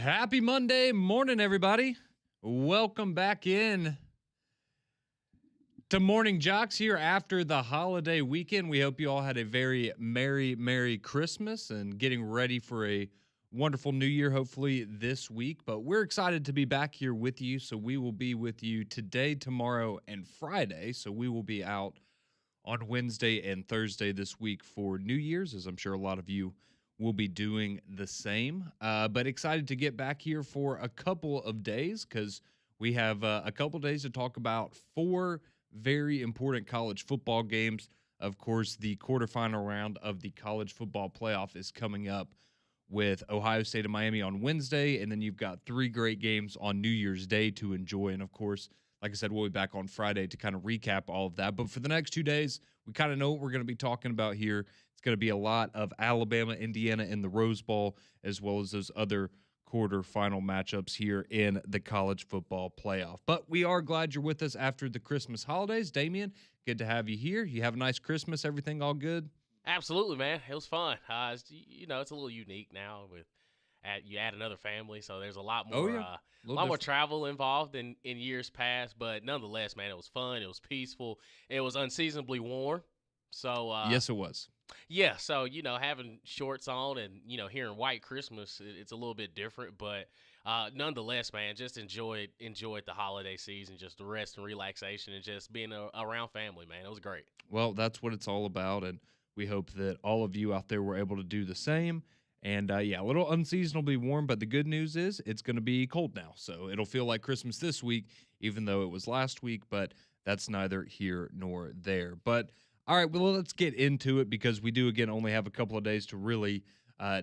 Happy Monday morning, everybody. Welcome back in to Morning JOX here after the holiday weekend. We hope you all had a very Merry Christmas and getting ready for a wonderful New Year, hopefully this week. But we're excited to be back here with you. So we will be with you today, tomorrow, and Friday. So we will be out on Wednesday and Thursday this week for New Year's, as I'm sure a lot of you will be doing the same. But excited to get back here for a couple of days because we have a couple of days to talk about four very important college football games. Of course, the quarterfinal round of the college football playoff is coming up with Ohio State and Miami on Wednesday, and then you've got three great games on New Year's Day to enjoy. And of course, like I said, we'll be back on Friday to kind of recap all of that. But for the next 2 days, we kind of know what we're going to be talking about here. It's going to be a lot of Alabama, Indiana in the Rose Bowl, as well as those other quarterfinal matchups here in the college football playoff. But we are glad you're with us after the Christmas holidays. Damian, good to have you here. You have a nice Christmas. Everything all good? Absolutely, man. It was fun. It's a little unique now with you add another family, so there's a lot more A lot more travel involved in years past. But nonetheless, man, it was fun. It was peaceful. It was unseasonably warm. So yes, it was. Yeah, so having shorts on and hearing White Christmas, it's a little bit different, but nonetheless, man, just enjoyed the holiday season, just the rest and relaxation, and just being around family, man. It was great. Well, that's what it's all about, and we hope that all of you out there were able to do the same. And a little unseasonably warm, but the good news is it's going to be cold now, so it'll feel like Christmas this week, even though it was last week. But that's neither here nor there. But all right, well, let's get into it because we do, again, only have a couple of days to really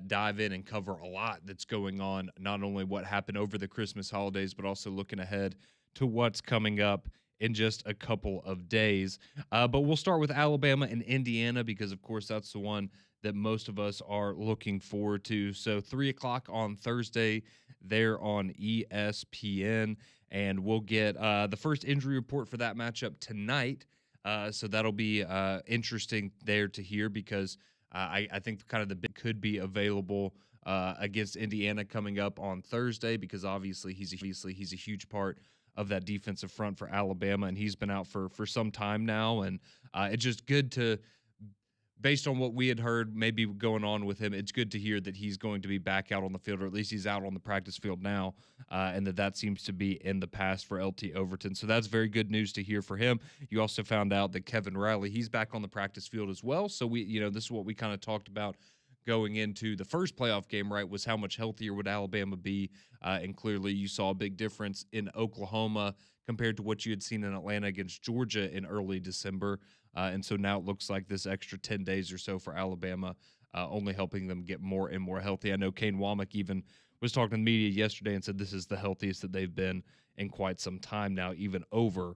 dive in and cover a lot that's going on, not only what happened over the Christmas holidays, but also looking ahead to what's coming up in just a couple of days. But we'll start with Alabama and Indiana because, of course, that's the one that most of us are looking forward to. So 3 o'clock on Thursday there on ESPN, and we'll get the first injury report for that matchup tonight. So that'll be interesting there to hear because I think kind of the big could be available against Indiana coming up on Thursday because obviously he's a huge part of that defensive front for Alabama, and he's been out for some time now, and it's just good to, based on what we had heard maybe going on with him, it's good to hear that he's going to be back out on the field, or at least he's out on the practice field now, and that seems to be in the past for LT Overton. So that's very good news to hear for him. You also found out that Kevin Riley, he's back on the practice field as well. So this is what we kind of talked about going into the first playoff game, right, was how much healthier would Alabama be, and clearly you saw a big difference in Oklahoma compared to what you had seen in Atlanta against Georgia in early December. And so now it looks like this extra 10 days or so for Alabama, only helping them get more and more healthy. I know Kane Womack even was talking to the media yesterday and said this is the healthiest that they've been in quite some time now, even over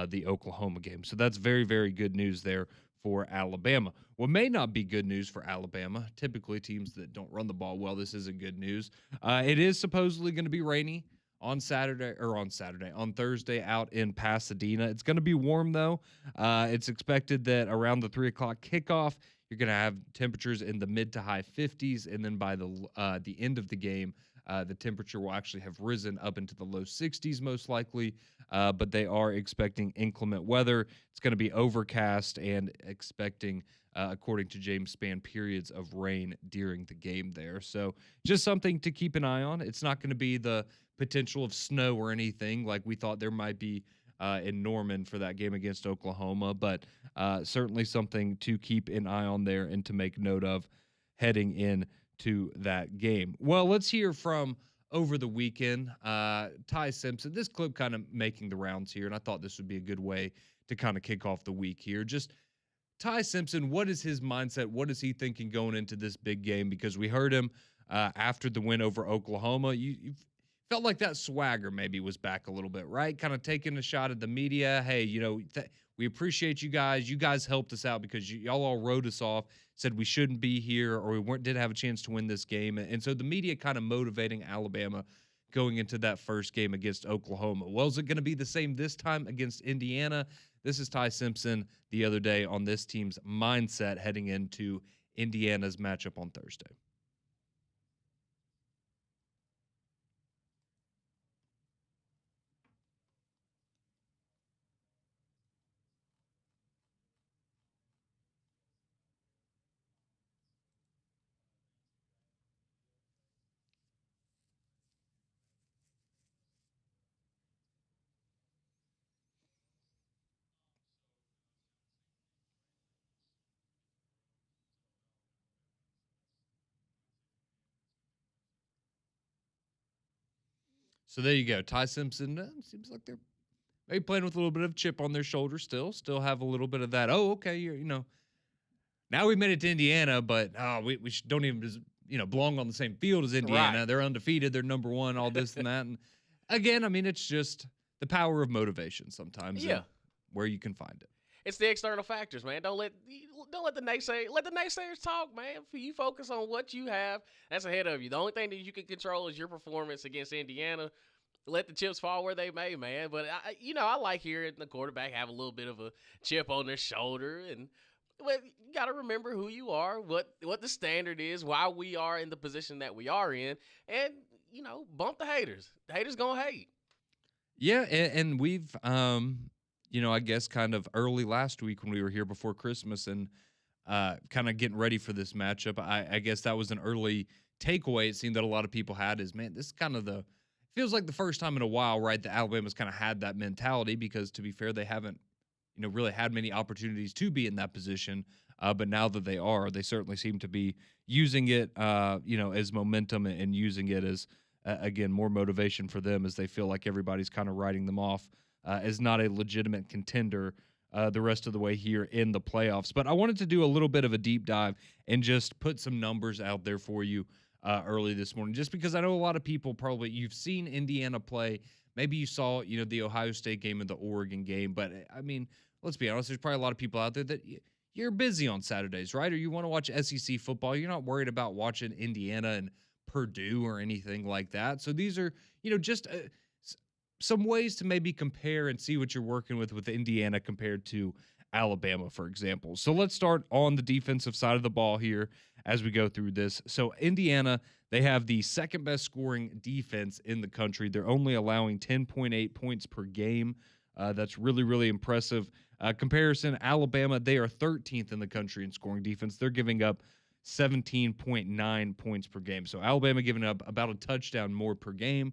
the Oklahoma game. So that's very, very good news there for Alabama. What may not be good news for Alabama, typically teams that don't run the ball well, this isn't good news. It is supposedly going to be rainy on Thursday out in Pasadena. It's going to be warm, though. It's expected that around the 3 o'clock kickoff, you're going to have temperatures in the mid to high 50s, and then by the end of the game, the temperature will actually have risen up into the low 60s most likely, but they are expecting inclement weather. It's going to be overcast and expecting, according to James Spann, periods of rain during the game there. So just something to keep an eye on. It's not going to be the potential of snow or anything like we thought there might be in Norman for that game against Oklahoma, but certainly something to keep an eye on there and to make note of heading in to that game. Well, let's hear from over the weekend, Ty Simpson. This clip kind of making the rounds here, and I thought this would be a good way to kind of kick off the week here. Just Ty Simpson, what is his mindset? What is he thinking going into this big game? Because we heard him after the win over Oklahoma. You felt like that swagger maybe was back a little bit, right? Kind of taking a shot at the media. Hey, we appreciate you guys. You guys helped us out because y'all all wrote us off, said we shouldn't be here or we didn't have a chance to win this game. And so the media kind of motivating Alabama going into that first game against Oklahoma. Well, is it going to be the same this time against Indiana? This is Ty Simpson the other day on this team's mindset heading into Indiana's matchup on Thursday. So there you go. Ty Simpson seems like they're maybe playing with a little bit of chip on their shoulder still have a little bit of that. Oh, okay, now we made it to Indiana, but we don't even belong on the same field as Indiana. Right. They're undefeated. They're number one. All this and that. And again, I mean, it's just the power of motivation sometimes. Yeah. And where you can find it. It's the external factors, man. Don't let the naysayers talk, man. You focus on what you have that's ahead of you. The only thing that you can control is your performance against Indiana. Let the chips fall where they may, man. But I like hearing the quarterback have a little bit of a chip on their shoulder, and you got to remember who you are, what the standard is, why we are in the position that we are in, and bump the haters. The haters gonna hate. Yeah, and we've I guess kind of early last week when we were here before Christmas and kind of getting ready for this matchup, I guess that was an early takeaway. It seemed that a lot of people had is, man, this is kind of feels like the first time in a while, right, that Alabama's kind of had that mentality because, to be fair, they haven't, really had many opportunities to be in that position. But now that they are, they certainly seem to be using it, as momentum and using it as, again, more motivation for them as they feel like everybody's kind of writing them off as not a legitimate contender the rest of the way here in the playoffs. But I wanted to do a little bit of a deep dive and just put some numbers out there for you early this morning, just because I know a lot of people probably, you've seen Indiana play. Maybe you saw, the Ohio State game and the Oregon game. But, I mean, let's be honest, there's probably a lot of people out there that you're busy on Saturdays, right? Or you want to watch SEC football. You're not worried about watching Indiana and Purdue or anything like that. So these are, just some ways to maybe compare and see what you're working with Indiana compared to Alabama, for example. So let's start on the defensive side of the ball here as we go through this. So Indiana, they have the second best scoring defense in the country. They're only allowing 10.8 points per game. That's really, really impressive. Comparison, Alabama, they are 13th in the country in scoring defense. They're giving up 17.9 points per game. So Alabama giving up about a touchdown more per game.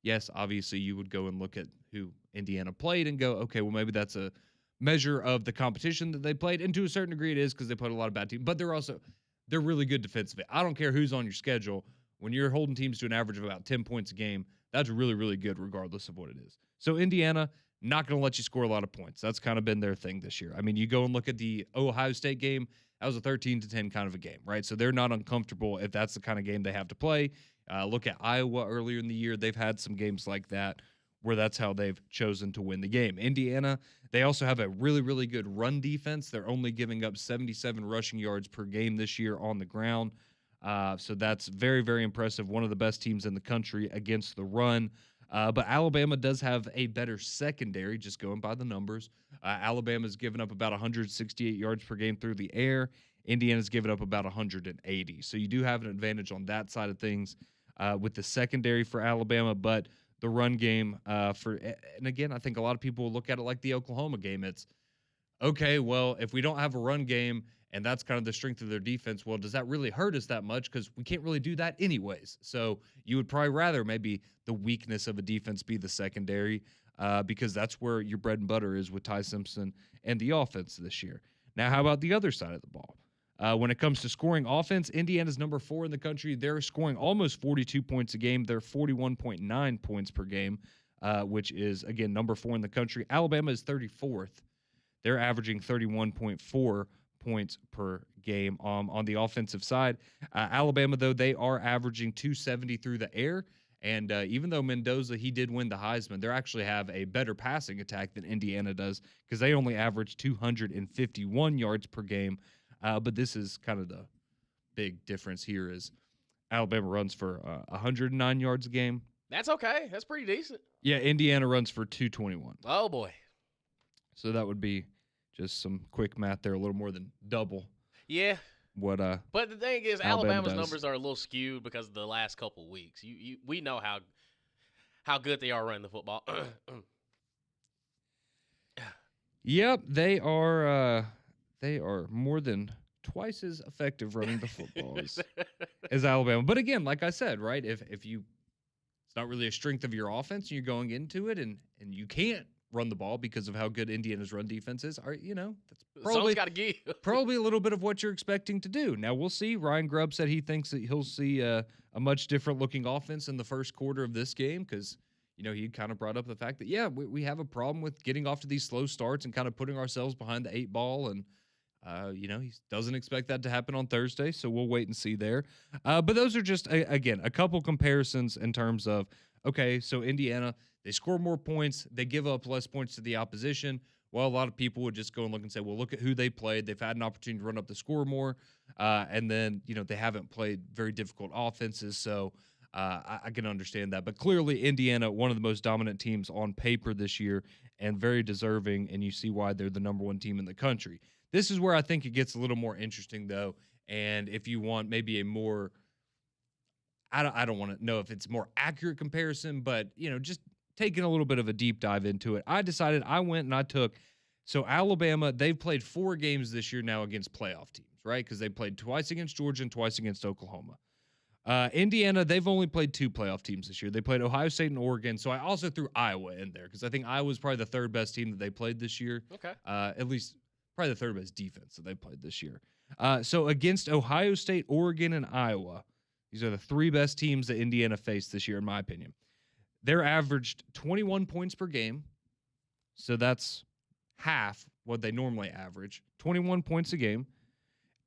Yes, obviously you would go and look at who Indiana played and go, okay, well, maybe that's a measure of the competition that they played. And to a certain degree it is because they played a lot of bad teams. But they're really good defensively. I don't care who's on your schedule. When you're holding teams to an average of about 10 points a game, that's really, really good regardless of what it is. So Indiana, not going to let you score a lot of points. That's kind of been their thing this year. I mean, you go and look at the Ohio State game, that was a 13-10 kind of a game, right? So they're not uncomfortable if that's the kind of game they have to play. Look at Iowa earlier in the year. They've had some games like that where that's how they've chosen to win the game. Indiana, they also have a really, really good run defense. They're only giving up 77 rushing yards per game this year on the ground. So that's very, very impressive. One of the best teams in the country against the run. But Alabama does have a better secondary, just going by the numbers. Alabama's given up about 168 yards per game through the air. Indiana's given up about 180. So you do have an advantage on that side of things with the secondary for Alabama. But the run game and again, I think a lot of people will look at it like the Oklahoma game. It's, okay, well, if we don't have a run game and that's kind of the strength of their defense, well, does that really hurt us that much? Because we can't really do that anyways. So you would probably rather maybe the weakness of a defense be the secondary because that's where your bread and butter is with Ty Simpson and the offense this year. Now, how about the other side of the ball? When it comes to scoring offense, Indiana's number 4 in the country. They're scoring almost 42 points a game. They're 41.9 points per game, which is, again, number 4 in the country. Alabama is 34th. They're averaging 31.4 points per game on the offensive side. Alabama, though, they are averaging 270 through the air. And even though Mendoza, he did win the Heisman, they actually have a better passing attack than Indiana does because they only average 251 yards per game. But this is kind of the big difference here is Alabama runs for 109 yards a game. That's okay. That's pretty decent. Yeah, Indiana runs for 221. Oh, boy. So that would be just some quick math there, a little more than double. Yeah. What But the thing is, Alabama Alabama's does. Numbers are a little skewed because of the last couple of weeks. We know how good they are running the football. Yep, they are more than twice as effective running the football as Alabama. But again, like I said, right, if you it's not really a strength of your offense and you're going into it and you can't run the ball because of how good Indiana's run defense is, that's probably got to give. probably a little bit of what you're expecting to do. Now we'll see. Ryan Grubb said he thinks that he'll see a much different looking offense in the first quarter of this game because he kind of brought up the fact that, yeah, we have a problem with getting off to these slow starts and kind of putting ourselves behind the eight ball. And, he doesn't expect that to happen on Thursday. So we'll wait and see there. But those are just, again, a couple comparisons in terms of, okay, so Indiana, they score more points, they give up less points to the opposition. Well, a lot of people would just go and look and say, well, look at who they played. They've had an opportunity to run up the score more. And then, they haven't played very difficult offenses. So I can understand that. But clearly, Indiana, one of the most dominant teams on paper this year and very deserving. And you see why they're the number one team in the country. This is where I think it gets a little more interesting, though. And if you want maybe a more, I don't want to know if it's more accurate comparison, but, just taking a little bit of a deep dive into it, I went and I took, so Alabama, they've played 4 games this year now against playoff teams, right? Because they played twice against Georgia and twice against Oklahoma. Indiana, they've only played 2 playoff teams this year. They played Ohio State and Oregon. So I also threw Iowa in there because I think Iowa's probably the third best team that they played this year. Okay. At least probably the third best defense that they played this year. So against Ohio State, Oregon, and Iowa, these are the 3 best teams that Indiana faced this year, in my opinion. They're averaged 21 points per game. So that's half what they normally average, 21 points a game.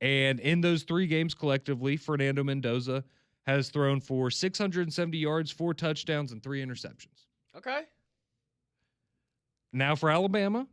And in those 3 games collectively, Fernando Mendoza has thrown for 670 yards, 4 touchdowns, and 3 interceptions. Okay. Now for Alabama,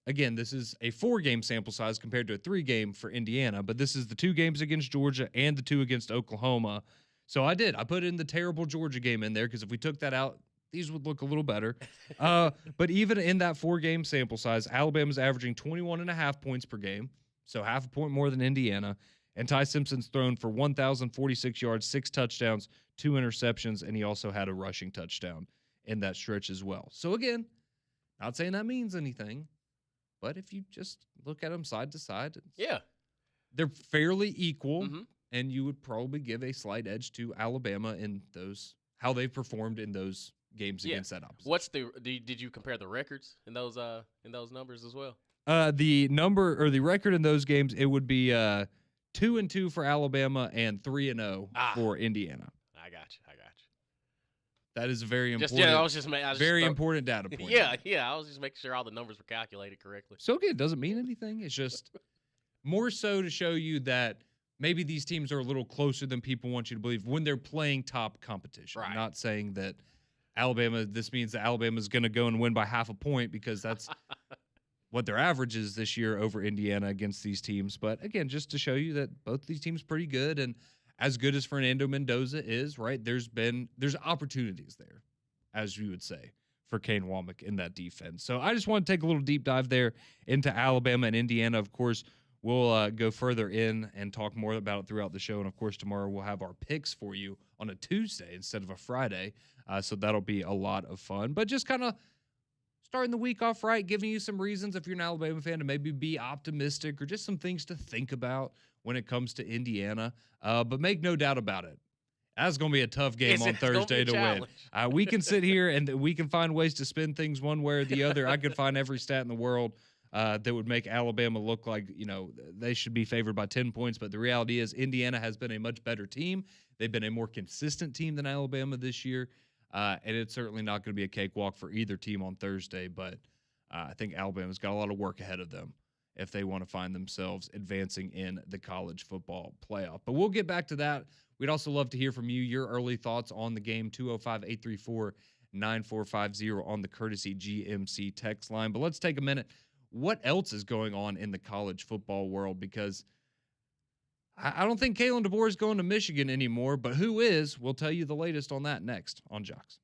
again, this is a 4-game sample size compared to a 3-game for Indiana, but this is the 2 games against Georgia and the 2 against Oklahoma. So I put in the terrible Georgia game in there because if we took that out, these would look a little better. But even in that 4-game sample size, Alabama's averaging 21.5 points per game, so half a point more than Indiana. And Ty Simpson's thrown for 1,046 yards, 6 touchdowns, 2 interceptions, and he also had a rushing touchdown in that stretch as well. So again, not saying that means anything, but if you just look at them side to side, yeah, they're fairly equal. Mm-hmm. And you would probably give a slight edge to Alabama in those, how they've performed in those games against that opposition. Did you compare the records in those numbers as well? The number or the record in those games, it would be 2-2 for Alabama and 3-0 for Indiana. I got you. That is a very important. Important data point. Yeah. I was just making sure all the numbers were calculated correctly. So again, it doesn't mean anything. It's just more so to show you that maybe these teams are a little closer than people want you to believe when they're playing top competition. Right. I'm not saying that this means that Alabama is going to go and win by half a point because that's what their average is this year over Indiana against these teams. But again, just to show you that both these teams are pretty good, and as good as Fernando Mendoza is, right, there's opportunities there, as you would say, for Kane Womack in that defense. So I just want to take a little deep dive there into Alabama and Indiana. Of course, we'll go further in and talk more about it throughout the show. And, of course, tomorrow we'll have our picks for you on a Tuesday instead of a Friday. So that'll be a lot of fun. But just kind of starting the week off right, giving you some reasons if you're an Alabama fan to maybe be optimistic or just some things to think about when it comes to Indiana. But make no doubt about it, that's going to be a tough game on Thursday to win. We can sit here and we can find ways to spin things one way or the other. I could find every stat in the world that would make Alabama look like, they should be favored by 10 points. But the reality is Indiana has been a much better team. They've been a more consistent team than Alabama this year. And it's certainly not going to be a cakewalk for either team on Thursday. But I think Alabama's got a lot of work ahead of them if they want to find themselves advancing in the college football playoff. But we'll get back to that. We'd also love to hear from you, your early thoughts on the game, 205-834-9450 on the courtesy GMC text line. But let's take a minute. What else is going on in the college football world? Because I don't think Kalen DeBoer is going to Michigan anymore, but who is? We'll tell you the latest on that next on JOX.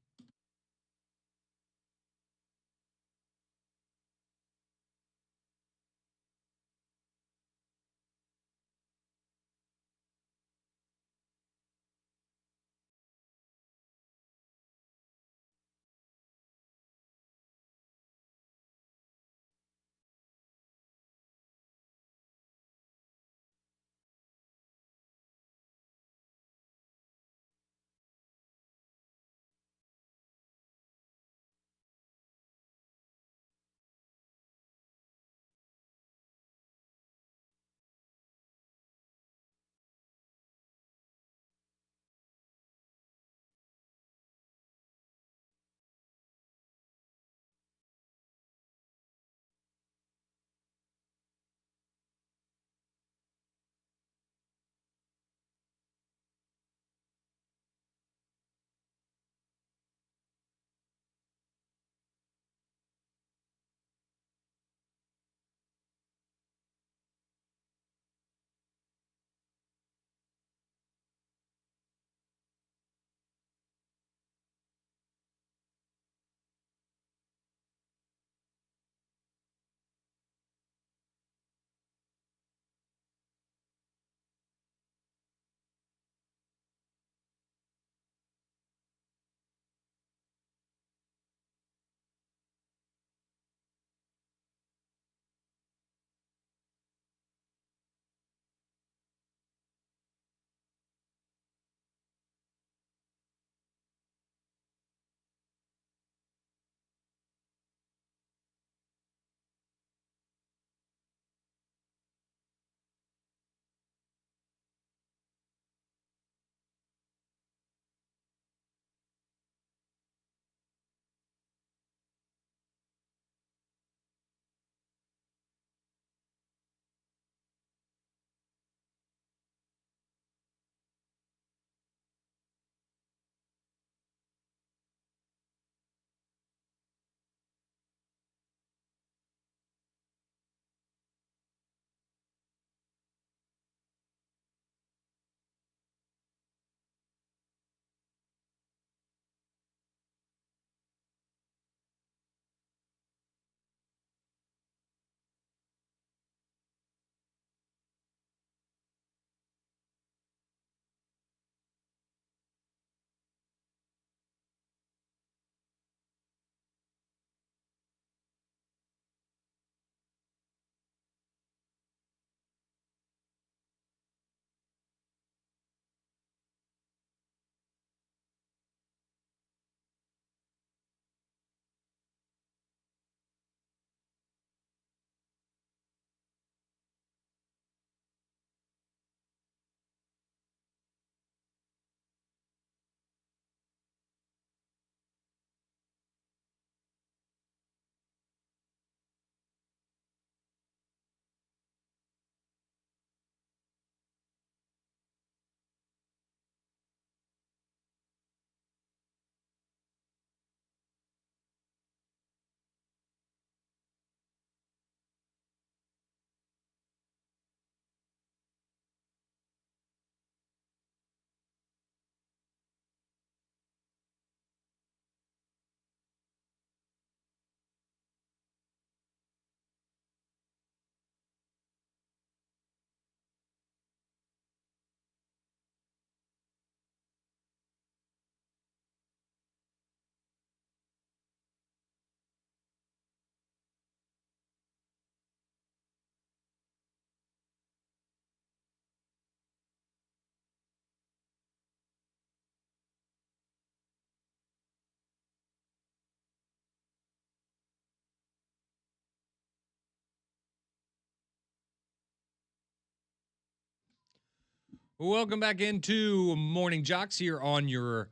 Welcome back into Morning JOX here on your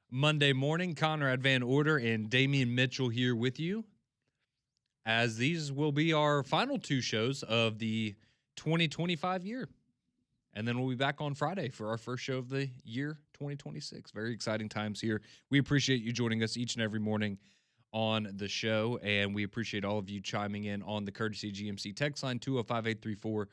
Monday morning. Conrad Van Order and Damian Mitchell here with you, as these will be our final two shows of the 2025 year. And then we'll be back on Friday for our first show of the year 2026. Very exciting times here. We appreciate you joining us each and every morning on the show, and we appreciate all of you chiming in on the Courtesy GMC text line 205-834-9450.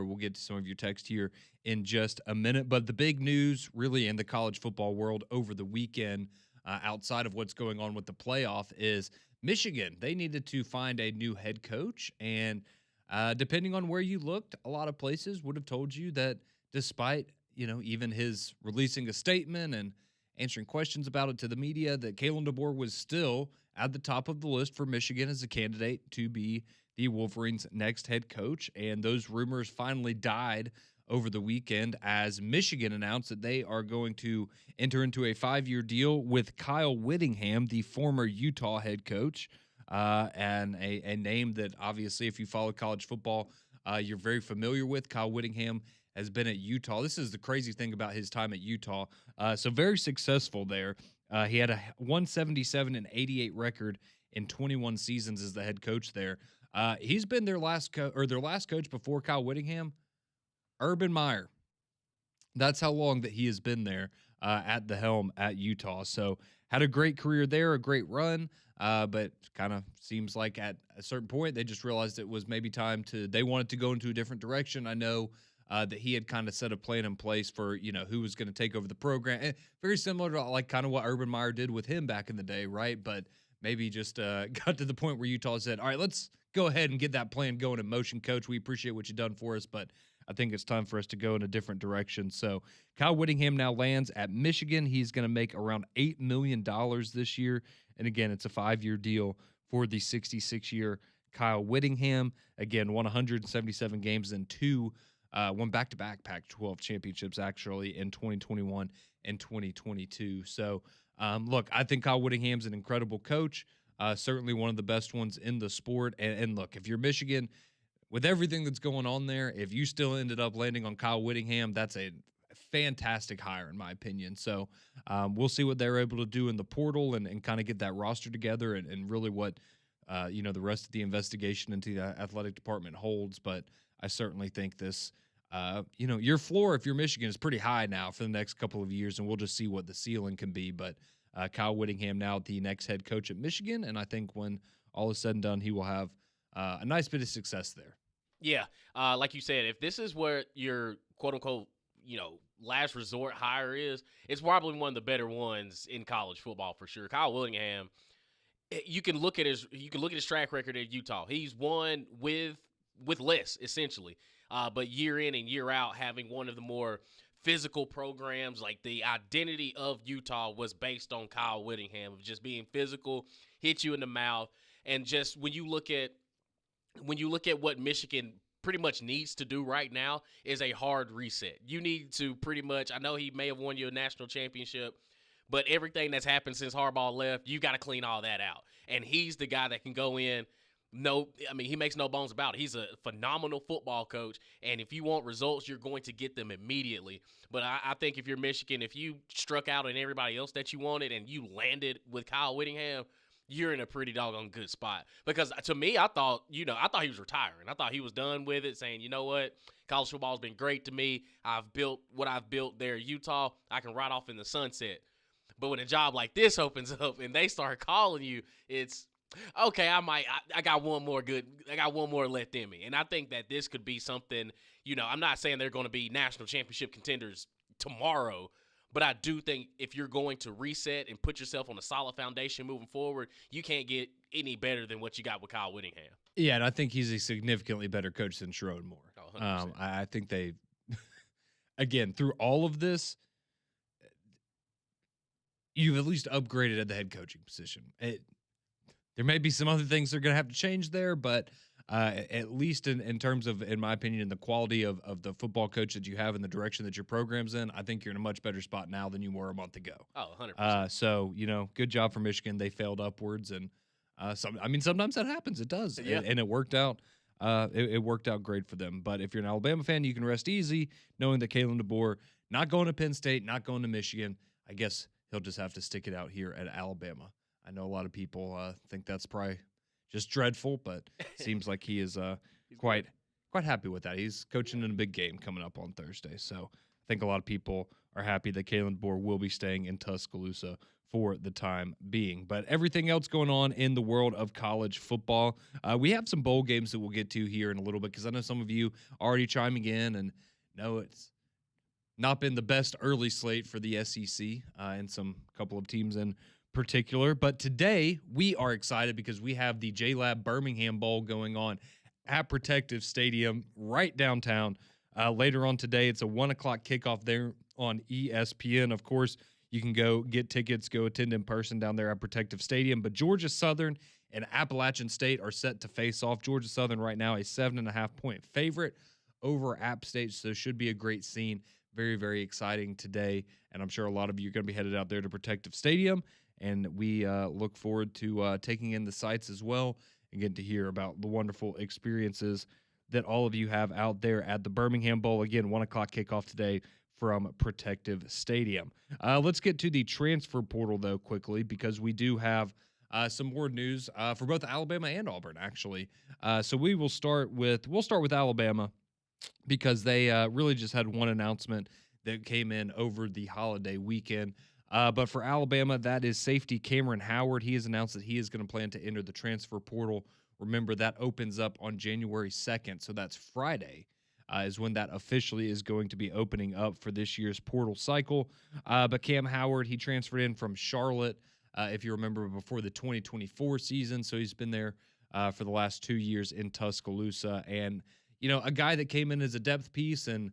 We'll get to some of your text here in just a minute, but the big news really in the college football world over the weekend, outside of what's going on with the playoff, is Michigan. They needed to find a new head coach, and depending on where you looked, a lot of places would have told you that despite, even his releasing a statement and answering questions about it to the media, that Kalen DeBoer was still at the top of the list for Michigan as a candidate to be the Wolverines' next head coach. And those rumors finally died over the weekend as Michigan announced that they are going to enter into a 5-year deal with Kyle Whittingham, the former Utah head coach, and a name that obviously, if you follow college football, you're very familiar with. Kyle Whittingham has been at Utah. This is the crazy thing about his time at Utah. So very successful there. He had a 177-88 record in 21 seasons as the head coach there. He's been their last coach before Kyle Whittingham, Urban Meyer. That's how long that he has been there at the helm at Utah. So had a great career there, a great run, but kind of seems like at a certain point they just realized it was maybe time they wanted to go into a different direction. I know that he had kind of set a plan in place for, who was going to take over the program. And very similar to like kind of what Urban Meyer did with him back in the day, right? But maybe just got to the point where Utah said, all right, let's go ahead and get that plan going in motion, coach. We appreciate what you've done for us, but I think it's time for us to go in a different direction. So Kyle Whittingham now lands at Michigan. He's going to make around $8 million this year. And again, it's a 5-year deal for the 66-year Kyle Whittingham. Again, won 177 games and won back-to-back Pac-12 championships, actually, in 2021 and 2022. So, look, I think Kyle Whittingham's an incredible coach, certainly one of the best ones in the sport. And look, if you're Michigan, with everything that's going on there, if you still ended up landing on Kyle Whittingham, that's a fantastic hire, in my opinion. So we'll see what they're able to do in the portal and kind of get that roster together and really what, the rest of the investigation into the athletic department holds. But I certainly think this, your floor, if you're Michigan, is pretty high now for the next couple of years, and we'll just see what the ceiling can be. But Kyle Whittingham now the next head coach at Michigan, and I think when all is said and done, he will have a nice bit of success there. Yeah, like you said, if this is where your quote-unquote, last resort hire is, it's probably one of the better ones in college football for sure. Kyle Whittingham, you can look at his track record at Utah. He's won with less, essentially. But year in and year out, having one of the more physical programs, like the identity of Utah was based on Kyle Whittingham, of just being physical, hit you in the mouth. And just when you look at what Michigan pretty much needs to do right now is a hard reset. You need to pretty much, I know he may have won you a national championship, but everything that's happened since Harbaugh left, you got to clean all that out. And he's the guy that can go in. He makes no bones about it. He's a phenomenal football coach, and if you want results, you're going to get them immediately. But I think if you're Michigan, if you struck out on everybody else that you wanted and you landed with Kyle Whittingham, you're in a pretty doggone good spot. Because to me, I thought he was retiring. I thought he was done with it, saying, you know what, college football has been great to me. I've built what I've built there at Utah. I can ride off in the sunset. But when a job like this opens up and they start calling you, it's okay. I got one more left in me, and I think that this could be something. I'm not saying they're going to be national championship contenders tomorrow, but I do think if you're going to reset and put yourself on a solid foundation moving forward, you can't get any better than what you got with Kyle Whittingham. Yeah, and I think he's a significantly better coach than Sherrone Moore. Oh, I think they, again, through all of this, you've at least upgraded at the head coaching position. There may be some other things they're going to have to change there, but at least in terms of, in my opinion, the quality of the football coach that you have and the direction that your program's in, I think you're in a much better spot now than you were a month ago. Oh, 100%. So, good job for Michigan. They failed upwards, and sometimes that happens. It does, yeah. And it worked out it worked out great for them. But if you're an Alabama fan, you can rest easy knowing that Kalen DeBoer not going to Penn State, not going to Michigan. I guess he'll just have to stick it out here at Alabama. I know a lot of people think that's probably just dreadful, but seems like he is quite happy with that. He's coaching in a big game coming up on Thursday, so I think a lot of people are happy that Kalen DeBoer will be staying in Tuscaloosa for the time being. But everything else going on in the world of college football, we have some bowl games that we'll get to here in a little bit, because I know some of you are already chiming in and know it's not been the best early slate for the SEC and some couple of teams in particular. But today we are excited because we have the J-Lab Birmingham Bowl going on at Protective Stadium right downtown. Later on today, it's a 1 o'clock kickoff there on ESPN. Of course, you can go get tickets, go attend in person down there at Protective Stadium. But Georgia Southern and Appalachian State are set to face off. Georgia Southern right now a 7.5-point favorite over App State, so should be a great scene. Very, very exciting today, and I'm sure a lot of you are going to be headed out there to Protective Stadium, and we look forward to taking in the sights as well and getting to hear about the wonderful experiences that all of you have out there at the Birmingham Bowl. Again, 1 o'clock kickoff today from Protective Stadium. Let's get to the transfer portal, though, quickly, because we do have some more news for both Alabama and Auburn, actually. So we'll start with Alabama, because they really just had one announcement that came in over the holiday weekend. But for Alabama, that is safety Cameron Howard. He has announced that he is going to plan to enter the transfer portal. Remember, that opens up on January 2nd, so that's Friday is when that officially is going to be opening up for this year's portal cycle. But Cam Howard, he transferred in from Charlotte, if you remember, before the 2024 season, so he's been there for the last 2 years in Tuscaloosa. And, you know, a guy that came in as a depth piece, and,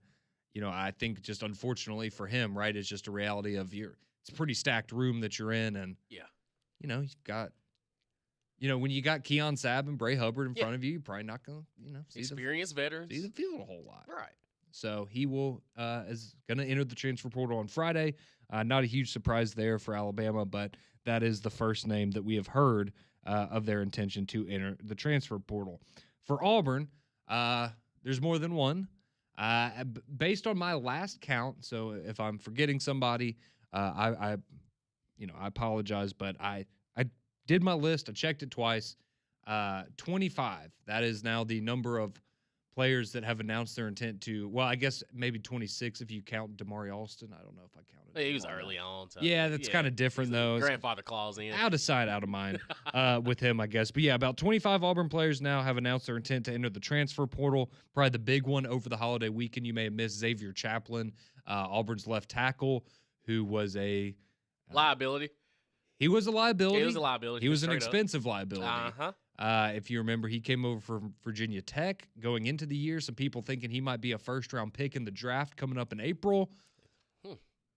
you know, I think just unfortunately for him, right, it's just a reality of it's a pretty stacked room that you're in, and, yeah, you know, you've got, you know, when you got Keon Sabb and Bray Hubbard in front of you, you're probably not going to, you know, experienced veterans, see the field a whole lot. Right. So he will is going to enter the transfer portal on Friday. Not a huge surprise there for Alabama, but that is the first name that we have heard of their intention to enter the transfer portal. For Auburn, there's more than one. Based on my last count, so if I'm forgetting somebody, I apologize, but I did my list. I checked it twice. 25. That is now the number of players that have announced their intent to. Well, I guess maybe 26 if you count Damari Alston. I don't know if I counted. He was early on. So yeah, that's kind of different though. Grandfather clause in. Out of sight, out of mind with him, I guess. But yeah, about 25 Auburn players now have announced their intent to enter the transfer portal. Probably the big one over the holiday weekend. You may have missed Xavier Chaplin, Auburn's left tackle, who was a liability. He was a liability. He was a liability. He was an expensive liability. Uh-huh. If you remember, he came over from Virginia Tech going into the year. Some people thinking he might be a first-round pick in the draft coming up in April.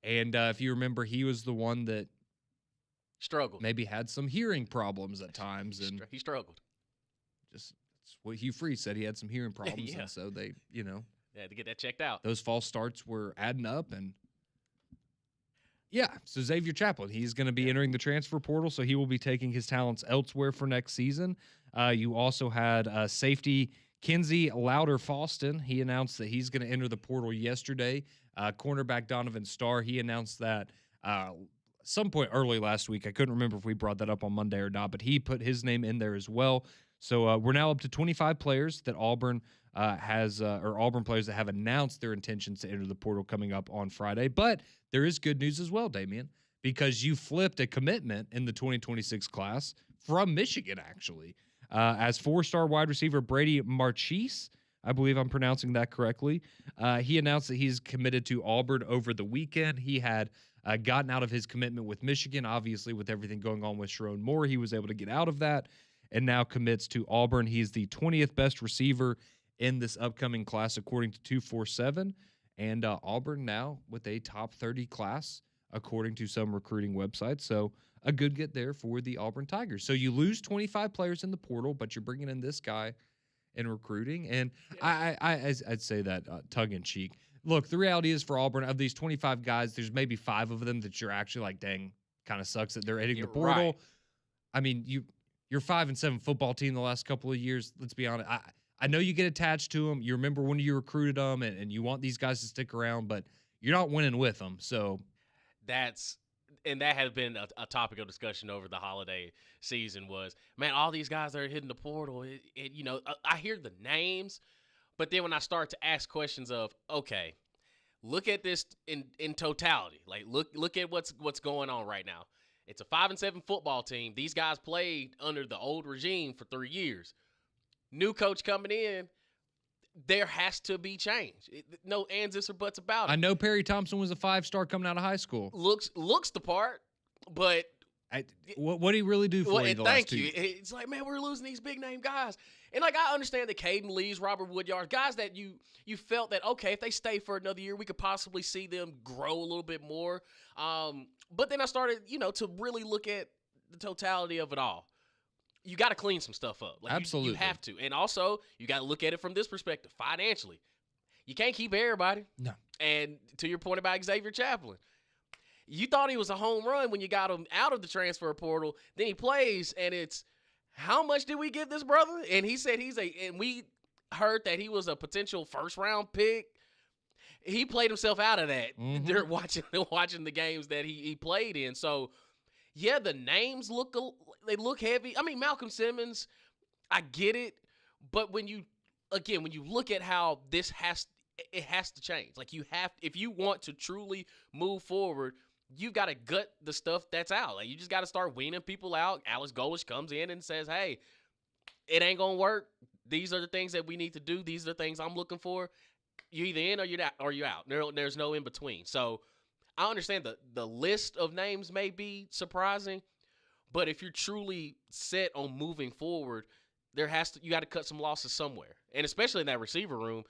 And if you remember, he was the one that struggled. Maybe had some hearing problems at times. And he struggled. Just that's what Hugh Freeze said. He had some hearing problems. Yeah. And so they had to get that checked out. Those false starts were adding up. And yeah, so Xavier Chaplin, he's going to be entering the transfer portal, so he will be taking his talents elsewhere for next season. You also had safety Kinsey Louder-Faustin. He announced that he's going to enter the portal yesterday. Cornerback Donovan Starr, he announced that some point early last week. I couldn't remember if we brought that up on Monday or not, but he put his name in there as well. So we're now up to 25 players that Auburn Auburn players that have announced their intentions to enter the portal coming up on Friday. But there is good news as well, Damian, because you flipped a commitment in the 2026 class from Michigan, actually, as 4-star wide receiver Brady Marchese. I believe I'm pronouncing that correctly. He announced that he's committed to Auburn over the weekend. He had gotten out of his commitment with Michigan. Obviously, with everything going on with Sharon Moore, he was able to get out of that and now commits to Auburn. He's the 20th best receiver in this upcoming class, according to 247. And Auburn now with a top 30 class, according to some recruiting websites. So a good get there for the Auburn Tigers. So you lose 25 players in the portal, but you're bringing in this guy in recruiting. And yeah. I'd say that tongue-in-cheek. Look, the reality is for Auburn, of these 25 guys, there's maybe 5 of them that you're actually like, dang, kind of sucks that they're hitting the portal. Right. I mean, your 5-7 football team the last couple of years, let's be honest, I know you get attached to them. You remember when you recruited them, and you want these guys to stick around, but you're not winning with them. So That's and that has been a topic of discussion over the holiday season. Was, man, all these guys that are hitting the portal. I hear the names, but then when I start to ask questions of, okay, look at this in totality. Like look at what's going on right now. It's a 5-7 football team. These guys played under the old regime for 3 years. New coach coming in, there has to be change. No ands, ifs, or buts about I it. know Perry Thompson was a 5-star coming out of high school. Looks the part, but What did he really do for you the last 2 years? It's like, man, we're losing these big name guys. And like, I understand that Caden Lees, Robert Woodyard, guys that you felt that, okay, if they stay for another year, we could possibly see them grow a little bit more. But then I started, to really look at the totality of it all. You got to clean some stuff up. Like, Absolutely. You have to. And also, you got to look at it from this perspective, financially. You can't keep everybody. No. And to your point about Xavier Chaplin, you thought he was a home run when you got him out of the transfer portal. Then he plays, and it's, how much did we give this brother? And he said and we heard that he was a potential first-round pick. He played himself out of that during watching the games that he played in. So, yeah, the names look heavy. I mean, Malcolm Simmons, I get it, but when you look at how it has to change. Like, if you want to truly move forward, you've got to gut the stuff that's out. Like, you just got to start weaning people out. Alex Golesh comes in and says, hey, it ain't going to work. These are the things that we need to do. These are the things I'm looking for. You either in or you're out. There's no in between. So I understand the list of names may be surprising, but if you're truly set on moving forward, you got to cut some losses somewhere. And especially in that receiver room,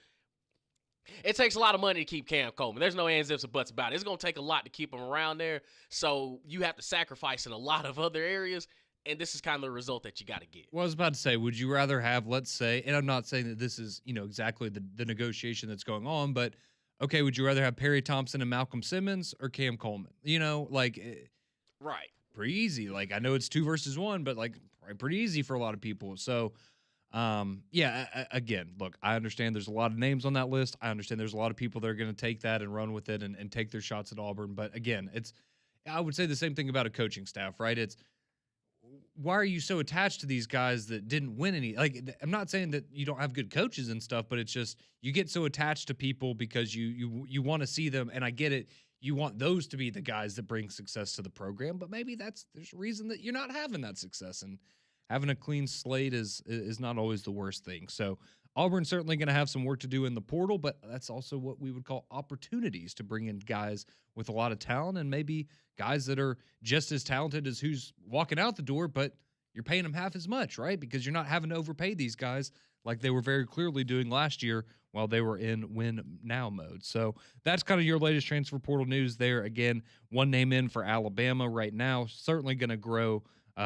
it takes a lot of money to keep Cam Coleman. There's no ands, ifs, or buts about it. It's going to take a lot to keep him around there. So you have to sacrifice in a lot of other areas, and this is kind of the result that you got to get. Well, I was about to say, would you rather have, let's say, and I'm not saying that this is, exactly the negotiation that's going on, but okay, would you rather have Perry Thompson and Malcolm Simmons or Cam Coleman? Right. Pretty easy. Like, I know it's 2 versus 1, but like pretty easy for a lot of people. So, again, look, I understand there's a lot of names on that list. I understand there's a lot of people that are going to take that and run with it and take their shots at Auburn. But again, I would say the same thing about a coaching staff, right? It's, why are you so attached to these guys that didn't win any? Like, I'm not saying that you don't have good coaches and stuff, but it's just, you get so attached to people because you want to see them. And I get it. You want those to be the guys that bring success to the program, but maybe there's a reason that you're not having that success, and having a clean slate is not always the worst thing. So Auburn's certainly going to have some work to do in the portal, but that's also what we would call opportunities to bring in guys with a lot of talent, and maybe guys that are just as talented as who's walking out the door, but you're paying them half as much, right? Because you're not having to overpay these guys like they were very clearly doing last year while they were in win-now mode. So that's kind of your latest transfer portal news there. Again, one name in for Alabama right now, certainly going to grow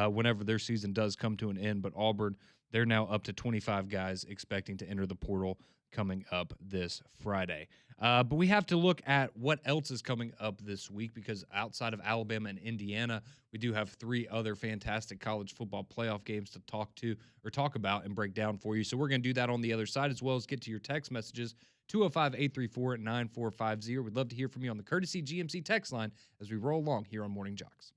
whenever their season does come to an end. But Auburn, they're now up to 25 guys expecting to enter the portal coming up this Friday. But we have to look at what else is coming up this week, because outside of Alabama and Indiana, we do have 3 other fantastic college football playoff games to talk about and break down for you. So we're going to do that on the other side, as well as get to your text messages, 205-834-9450. We'd love to hear from you on the Courtesy GMC text line as we roll along here on Morning JOX.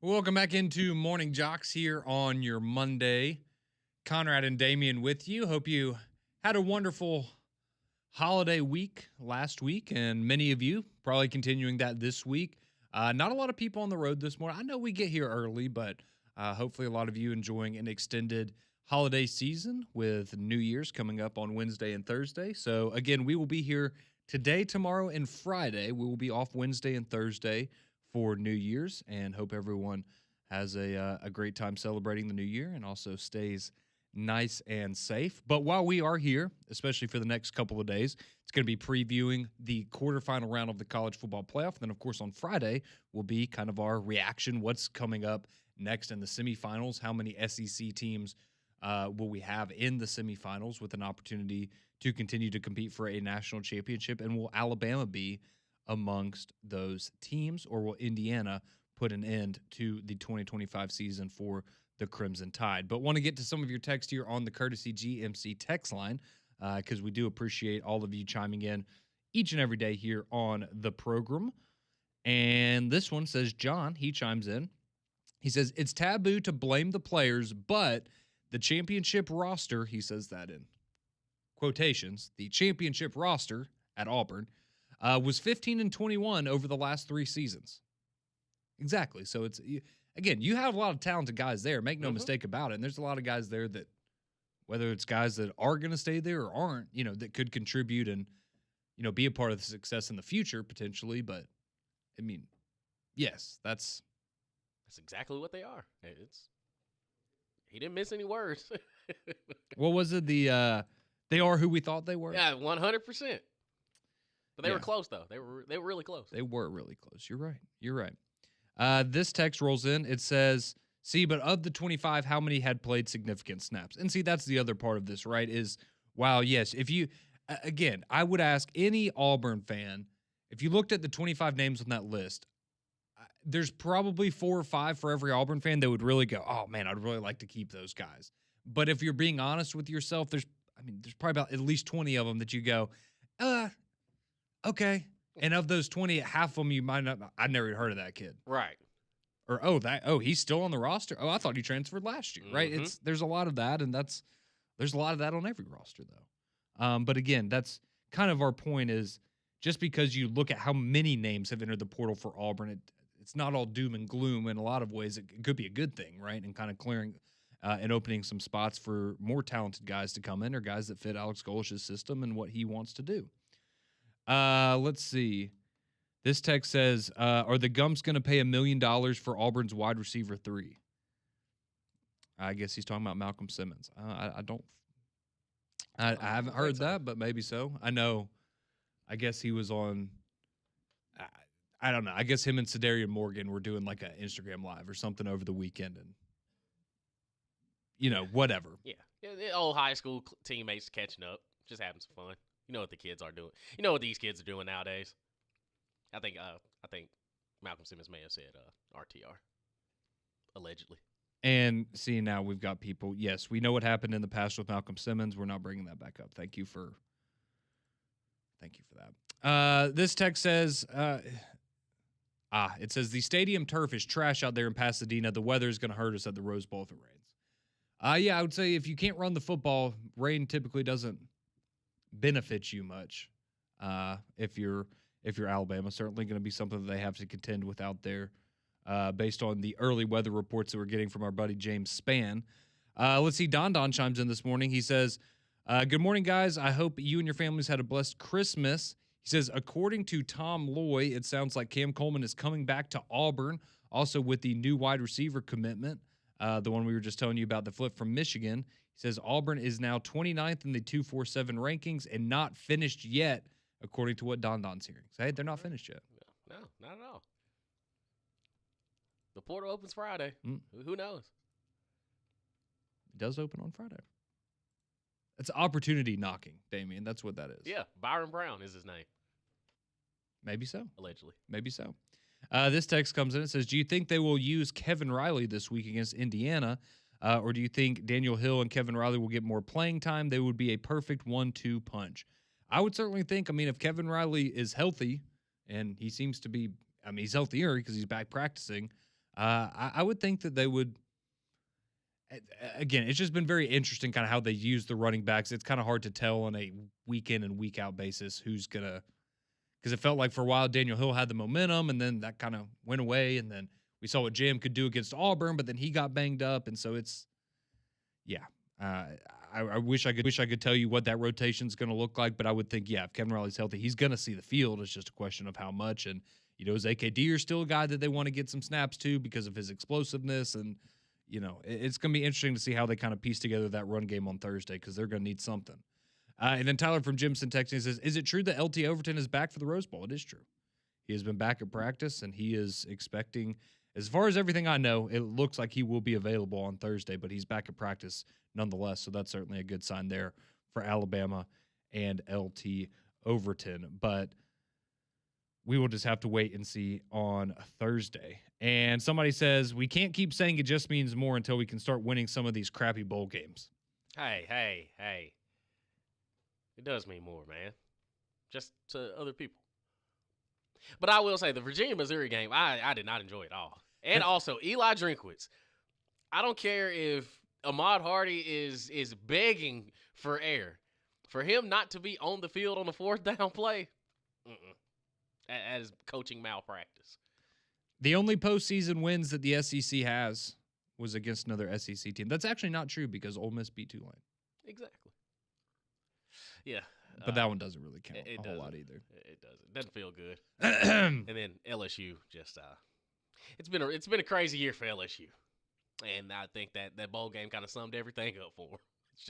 Welcome back into Morning JOX here on your Monday. Conrad and Damian with you. Hope you had a wonderful holiday week last week, and many of you probably continuing that this week. Not a lot of people on the road this morning. I know we get here early, but hopefully a lot of you enjoying an extended holiday season with New Year's coming up on Wednesday and Thursday. So again, we will be here today, tomorrow, and Friday. We will be off Wednesday and Thursday for New Year's, and hope everyone has a great time celebrating the new year and also stays nice and safe. But while we are here, especially for the next couple of days, it's going to be previewing the quarterfinal round of the college football playoff. And then, of course, on Friday will be kind of our reaction, what's coming up next in the semifinals, how many SEC teams will we have in the semifinals with an opportunity to continue to compete for a national championship, and will Alabama be amongst those teams, or will Indiana put an end to the 2025 season for the Crimson Tide? But want to get to some of your text here on the Courtesy GMC text line, because we do appreciate all of you chiming in each and every day here on the program. And this one says, John, he chimes in. He says, it's taboo to blame the players, but the championship roster, he says that in quotations, the championship roster at Auburn was 15-21 over the last 3 seasons. Exactly. So it's, again, you have a lot of talented guys there. Make no mistake about it. And there's a lot of guys there that, whether it's guys that are going to stay there or aren't, that could contribute and, be a part of the success in the future potentially. But I mean, yes, that's exactly what they are. He didn't miss any words. What was it? They are who we thought they were. Yeah, 100%. But they were close though. They were really close. They were really close. You're right. This text rolls in. It says, see, but of the 25, how many had played significant snaps? And see, that's the other part of this, right? Is, wow, yes. If you, again, I would ask any Auburn fan, if you looked at the 25 names on that list, there's probably 4 or 5 for every Auburn fan that would really go, oh man, I'd really like to keep those guys. But if you're being honest with yourself, there's probably about at least 20 of them that you go, okay. And of those 20, half of them you might not, I'd never even heard of that kid. Right. Or, he's still on the roster. Oh, I thought he transferred last year, right? There's a lot of that, and there's a lot of that on every roster, though. But again, that's kind of our point is, just because you look at how many names have entered the portal for Auburn, it's not all doom and gloom. In a lot of ways, it could be a good thing, right? And kind of clearing and opening some spots for more talented guys to come in, or guys that fit Alex Golesh's system and what he wants to do. Let's see. This text says, are the Gumps going to pay $1 million for Auburn's wide receiver 3? I guess he's talking about Malcolm Simmons. I haven't heard that, but maybe so. I guess he was on, I don't know. I guess him and Sedarian Morgan were doing like an Instagram live or something over the weekend, and whatever. Yeah, the old high school teammates catching up, just having some fun. You know what the kids are doing. You know what these kids are doing nowadays. I think Malcolm Simmons may have said RTR, allegedly. And see, now we've got people. Yes, we know what happened in the past with Malcolm Simmons. We're not bringing that back up. Thank you for that. This text says, it says the stadium turf is trash out there in Pasadena. The weather is going to hurt us at the Rose Bowl if it rains. Yeah, I would say if you can't run the football, rain typically doesn't benefit you much. If you're Alabama, certainly going to be something that they have to contend with out there, based on the early weather reports that we're getting from our buddy James Spann. Let's see. Don chimes in this morning. He says, good morning, guys. I hope you and your families had a blessed Christmas. He says, according to Tom Loy, it sounds like Cam Coleman is coming back to Auburn, also with the new wide receiver commitment, the one we were just telling you about, the flip from Michigan. He says Auburn is now 29th in the 247 rankings and not finished yet, according to what Don's hearing. So, hey, they're not finished yet. No, not at all. The portal opens Friday. Who knows? It does open on Friday. It's opportunity knocking, Damian. That's what that is. Yeah, Byron Brown is his name. Maybe so. Allegedly. Maybe so. This text comes in. It says, do you think they will use Kevin Riley this week against Indiana? Or do you think Daniel Hill and Kevin Riley will get more playing time? They would be a perfect 1-2 punch. I would certainly think, if Kevin Riley is healthy, and he seems to be, he's healthier because he's back practicing, I would think that they would. Again, it's just been very interesting, kind of how they use the running backs. It's kind of hard to tell on a week in and week out basis who's gonna, because it felt like for a while Daniel Hill had the momentum, and then that kind of went away, and then we saw what Jam could do against Auburn, but then he got banged up, and so it's yeah. Uh, I wish I could tell you what that rotation's going to look like, but I would think if Kevin Riley's healthy, he's going to see the field. It's just a question of how much. And is AKD still a guy that they want to get some snaps to because of his explosiveness? And it's going to be interesting to see how they kind of piece together that run game on Thursday, because they're going to need something. And then Tyler from Jimson texting says, "Is it true that LT Overton is back for the Rose Bowl?" It is true. He has been back at practice, and he is expecting. As far as everything I know, it looks like he will be available on Thursday, but he's back at practice nonetheless. So that's certainly a good sign there for Alabama and LT Overton. But we will just have to wait and see on Thursday. And somebody says, we can't keep saying it just means more until we can start winning some of these crappy bowl games. Hey. It does mean more, man. Just to other people. But I will say, the Virginia-Missouri game, I did not enjoy it all. And also, Eli Drinkwitz. I don't care if Ahmad Hardy is begging for air. For him not to be on the field on the fourth down play, that is coaching malpractice. The only postseason wins that the SEC has was against another SEC team. That's actually not true, because Ole Miss beat Tulane. Exactly. Yeah. But that one doesn't really count a whole lot either. It doesn't. Doesn't feel good. And then LSU just it's been a crazy year for LSU. And I think that bowl game kind of summed everything up for them. It's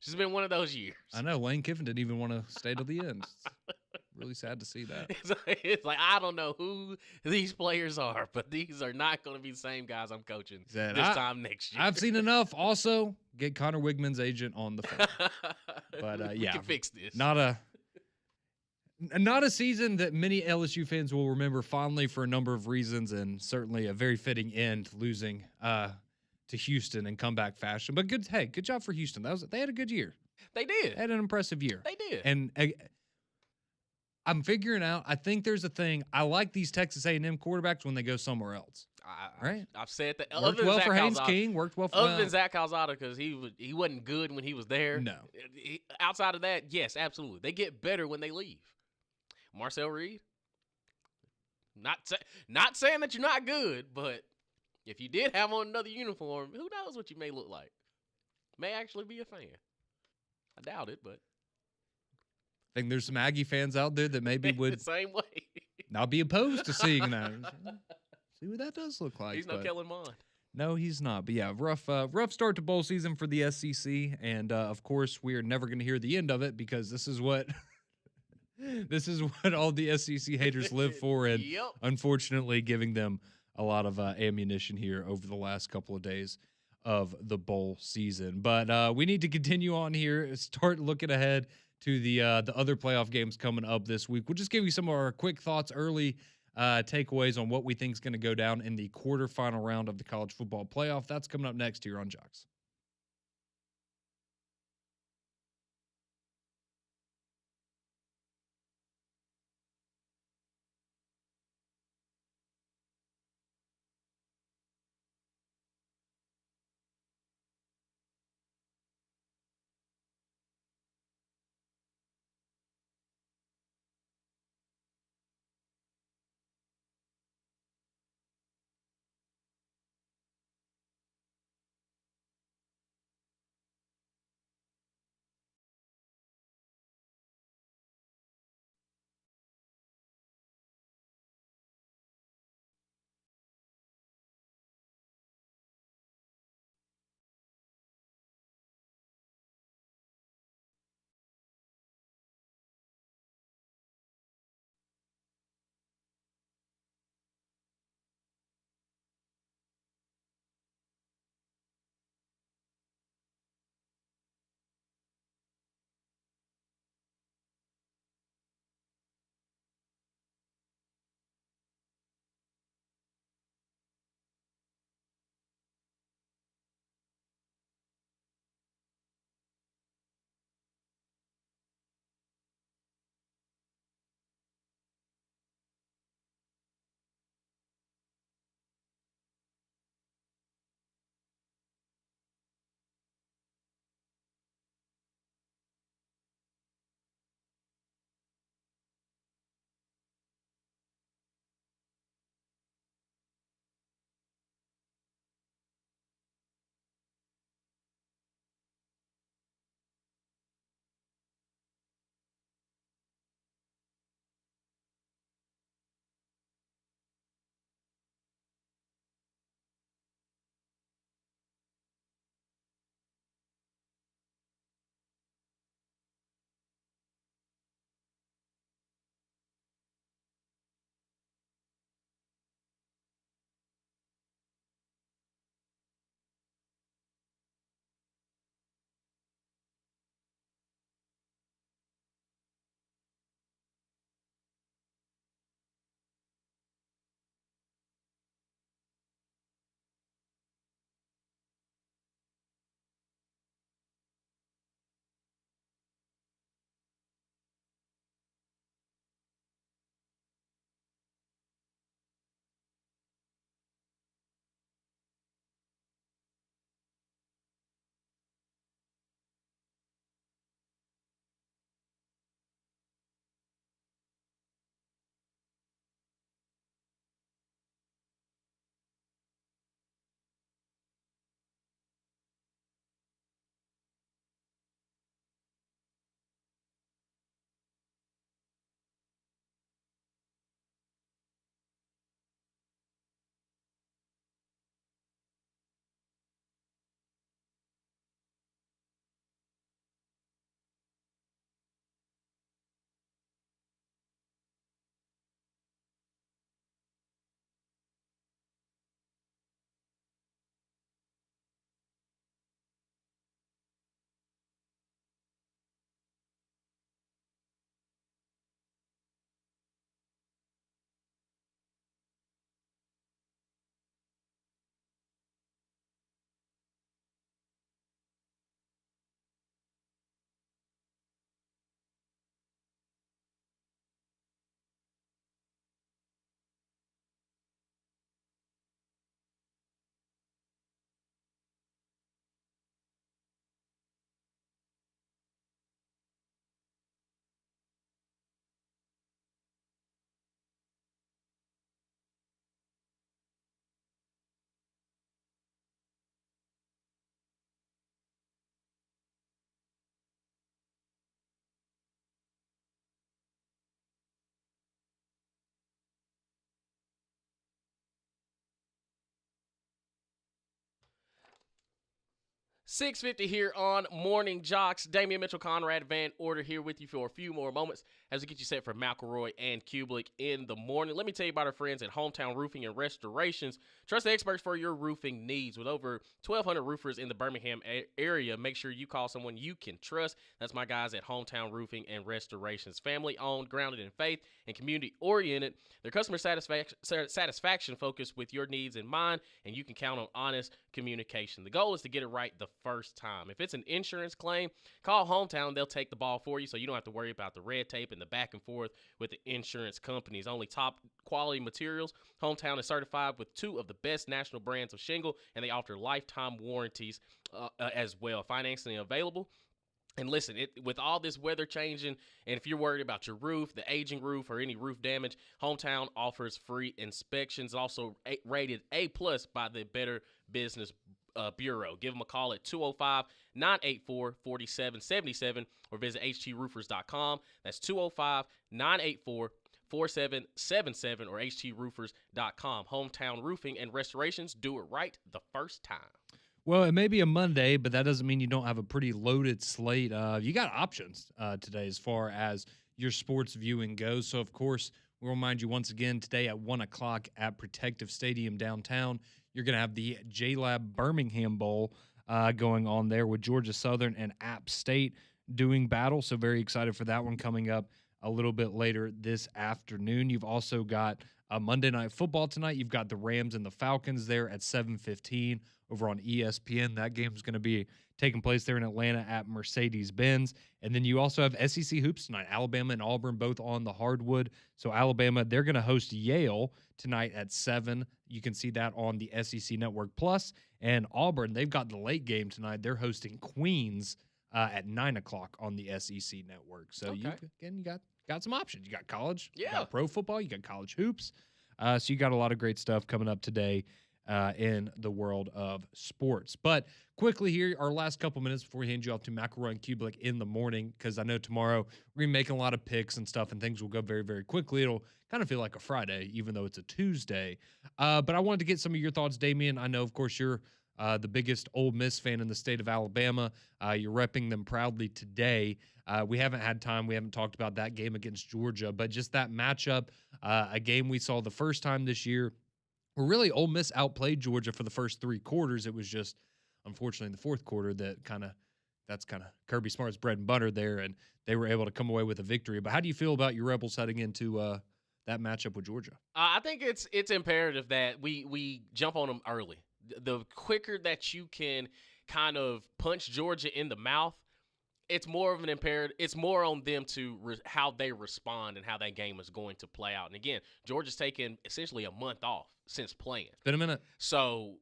just been one of those years. I know. Lane Kiffin didn't even want to stay to the end. It's really sad to see that. It's like, I don't know who these players are, but these are not going to be the same guys I'm coaching this time next year. I've seen enough. Also, get Connor Wigman's agent on the phone. But we can fix this. Not a season that many LSU fans will remember fondly for a number of reasons, and certainly a very fitting end, losing to Houston in comeback fashion. But good job for Houston. They had a good year. They did. They had an impressive year. They did. And I'm figuring out, I think there's a thing. I like these Texas A&M quarterbacks when they go somewhere else. Right? I've said that. Worked well for Haynes King. Worked well for other than Zach Calzada, because he wasn't good when he was there. No. Outside of that, yes, absolutely. They get better when they leave. Marcel Reed, not saying that you're not good, but if you did have on another uniform, who knows what you may look like? May actually be a fan. I doubt it, but I think there's some Aggie fans out there that maybe would the same way not be opposed to seeing that. See what that does look like. He's no Kellen Mond. No, he's not. But yeah, rough start to bowl season for the SEC, and of course we are never going to hear the end of it, because this is what all the SEC haters live for, and unfortunately giving them a lot of ammunition here over the last couple of days of the bowl season. But we need to continue on here, start looking ahead to the other playoff games coming up this week. We'll just give you some of our quick thoughts, early takeaways on what we think is going to go down in the quarterfinal round of the college football playoff. That's coming up next here on JOX. 6:50 here on Morning Jocks. Damian Mitchell, Conrad Van Order here with you for a few more moments as we get you set for McElroy and Kublik in the morning. Let me tell you about our friends at Hometown Roofing and Restorations. Trust the experts for your roofing needs. With over 1,200 roofers in the Birmingham area, make sure you call someone you can trust. That's my guys at Hometown Roofing and Restorations. Family-owned, grounded in faith, and community-oriented. Their customer satisfaction focused with your needs in mind, and you can count on honest communication. The goal is to get it right the first time. If it's an insurance claim, call Hometown. They'll take the ball for you, so you don't have to worry about the red tape and the back and forth with the insurance companies. Only top quality materials. Hometown is certified with 2 of the best national brands of shingle, and they offer lifetime warranties as well. Financing available. And listen, with all this weather changing, and if you're worried about your roof, the aging roof, or any roof damage, Hometown offers free inspections. Also rated A+ by the Better Business Bureau. Give them a call at 205-984-4777 or visit htroofers.com. That's 205-984-4777 or htroofers.com. Hometown Roofing and Restorations. Do it right the first time. Well, it may be a Monday, but that doesn't mean you don't have a pretty loaded slate. You got options today as far as your sports viewing goes. So, of course, we'll remind you once again today at 1 o'clock at Protective Stadium downtown, you're going to have the J-Lab Birmingham Bowl going on there with Georgia Southern and App State doing battle. So very excited for that one coming up a little bit later this afternoon. You've also got Monday Night Football tonight. You've got the Rams and the Falcons there at 7:15 over on ESPN. That game is going to be taking place there in Atlanta at Mercedes-Benz. And then you also have SEC hoops tonight. Alabama and Auburn both on the hardwood. So Alabama, they're going to host Yale tonight at 7. You can see that on the SEC Network Plus. And Auburn, they've got the late game tonight. They're hosting Queens at 9 o'clock on the SEC Network. So you got some options. You got college, you got pro football, you got college hoops. So you got a lot of great stuff coming up today in the world of sports. But quickly here, our last couple minutes before we hand you off to McElroy and Kublik in the morning, because I know tomorrow we're going to be making a lot of picks and stuff, and things will go very, very quickly. It'll kind of feel like a Friday, even though it's a Tuesday. But I wanted to get some of your thoughts, Damian. I know, of course, you're the biggest Ole Miss fan in the state of Alabama. You're repping them proudly today. We haven't had time. We haven't talked about that game against Georgia, but just that matchup, a game we saw the first time this year, where really Ole Miss outplayed Georgia for the first 3 quarters. It was just, unfortunately, in the fourth quarter that's kind of Kirby Smart's bread and butter there, and they were able to come away with a victory. But how do you feel about your Rebels heading into that matchup with Georgia? I think it's imperative that we jump on them early. The quicker that you can kind of punch Georgia in the mouth, it's more of an imperative. It's more on them to how they respond and how that game is going to play out. And again, Georgia's taken essentially a month off since playing. It's been a minute. So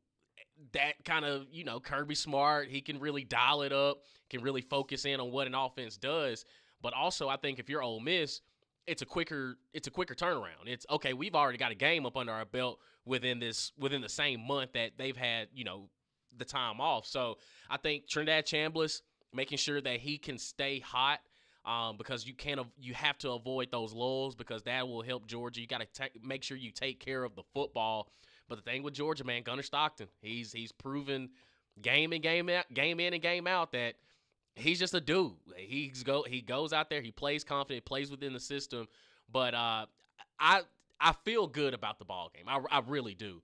that kind of, Kirby Smart, he can really dial it up, can really focus in on what an offense does. But also, I think if you're Ole Miss, it's a quicker turnaround. It's okay. We've already got a game up under our belt within the same month that they've had, the time off. So I think Trinidad Chambliss, making sure that he can stay hot, because you have to avoid those lulls, because that will help Georgia. You got to make sure you take care of the football. But the thing with Georgia, man, Gunnar Stockton, he's proven game in and game out that he's just a dude. He goes out there, he plays confident, plays within the system. But I feel good about the ball game. I really do.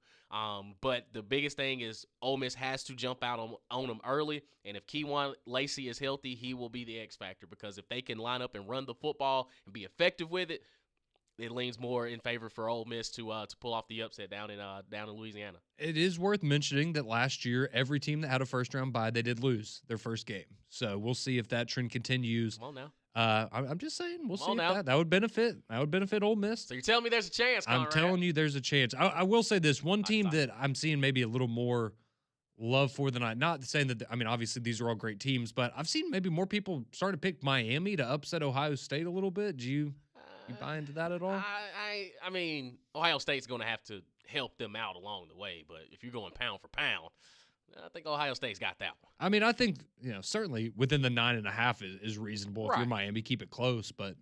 But the biggest thing is Ole Miss has to jump out on them early. And if Keywan Lacey is healthy, he will be the X factor, because if they can line up and run the football and be effective with it, it leans more in favor for Ole Miss to pull off the upset down in Louisiana. It is worth mentioning that last year, every team that had a first-round bye, they did lose their first game. So we'll see if that trend continues. Come on now. I'm just saying, we'll see if that would benefit. That would benefit Ole Miss. So you're telling me there's a chance, Conrad? I'm telling you there's a chance. I will say this. One team that I'm seeing maybe a little more love for than not saying that, obviously these are all great teams, but I've seen maybe more people start to pick Miami to upset Ohio State a little bit. Do you buy into that at all? I mean, Ohio State's going to have to help them out along the way, but if you're going pound for pound, I think Ohio State's got that one. I think, certainly within the 9.5 is reasonable. Right. If you're Miami, keep it close, but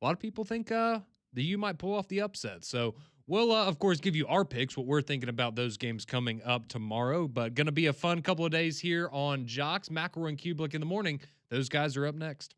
a lot of people think the U might pull off the upset. So We'll, of course, give you our picks, what we're thinking about those games coming up tomorrow. But going to be a fun couple of days here on Jocks. McElroy and Kubelik in the morning. Those guys are up next.